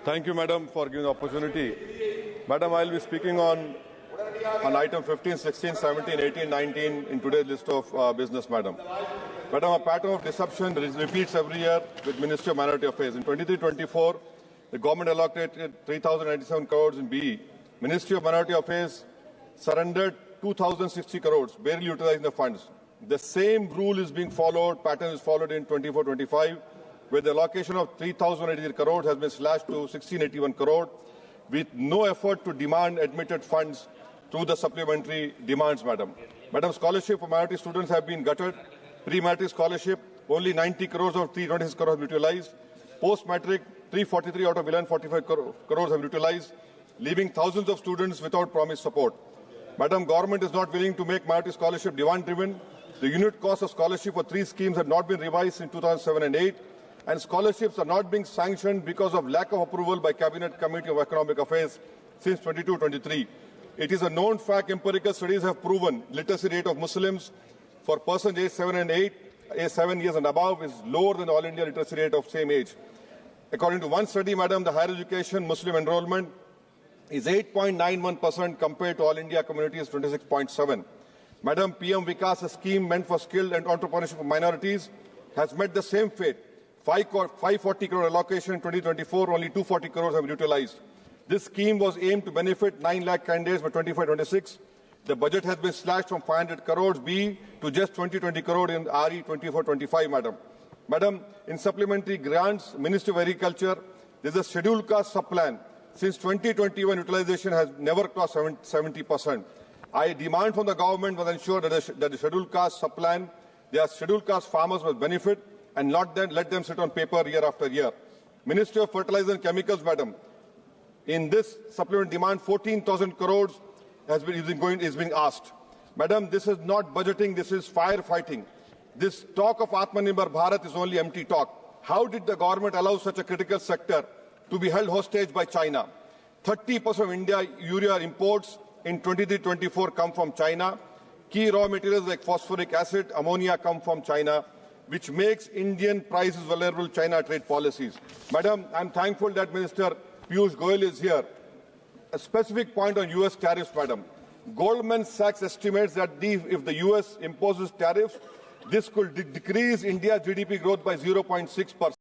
Thank you, Madam, for giving the opportunity. Madam, I will be speaking on item 15, 16, 17, 18, 19 in today's list of business, Madam. Madam, a pattern of deception repeats every year with Ministry of Minority Affairs. In 23-24, the government allocated 3,097 crores in BE. Ministry of Minority Affairs surrendered 2,060 crores, barely utilizing the funds. The same rule is being followed, pattern is followed in 24-25, where the allocation of 3,083 crores has been slashed to 1,681 crores, with no effort to demand admitted funds through the supplementary demands, Madam. Madam, scholarship for minority students have been gutted. Pre-matric scholarship, only 90 crores of 326 crores have been utilized. Post-matric, 343 out of 1145 crores have been utilized, leaving thousands of students without promised support. Madam, government is not willing to make minority scholarship demand-driven. The unit cost of scholarship for 3 schemes have not been revised in 2007 and 8, and scholarships are not being sanctioned because of lack of approval by Cabinet Committee of Economic Affairs since 22-23. It is a known fact, empirical studies have proven literacy rate of Muslims for persons aged 7 years and above is lower than the All India literacy rate of same age. According to one study, Madam, the higher education Muslim enrollment is 8.91% compared to All India communities 26.7. Madam, PM Vikas, a scheme meant for skilled and entrepreneurship of minorities, has met the same fate. 540 crore allocation in 2024, only 240 crores have been utilized. This scheme was aimed to benefit 9 lakh candidates by 25-26. The budget has been slashed from 500 crores B to just 20 crore in RE 24-25, Madam. Madam, in supplementary grants, Ministry of Agriculture, there is a scheduled caste sub-plan. Since 2021, utilization has never crossed 70%. I demand from the government to ensure that the scheduled caste sub-plan, their scheduled caste farmers must benefit and not then let them sit on paper year after year. Ministry of Fertilizer and Chemicals, Madam, in this supplement demand, 14,000 crores is being asked. Madam, this is not budgeting, this is firefighting. This talk of Atmanirbhar Bharat is only empty talk. How did the government allow such a critical sector to be held hostage by China? 30% of India urea imports in 23-24 come from China. Key raw materials like phosphoric acid, ammonia come from China, which makes Indian prices vulnerable to China trade policies. Madam, I'm thankful that Minister Piyush Goyal is here. A specific point on US tariffs, Madam. Goldman Sachs estimates that if the US imposes tariffs, this could decrease India's GDP growth by 0.6%.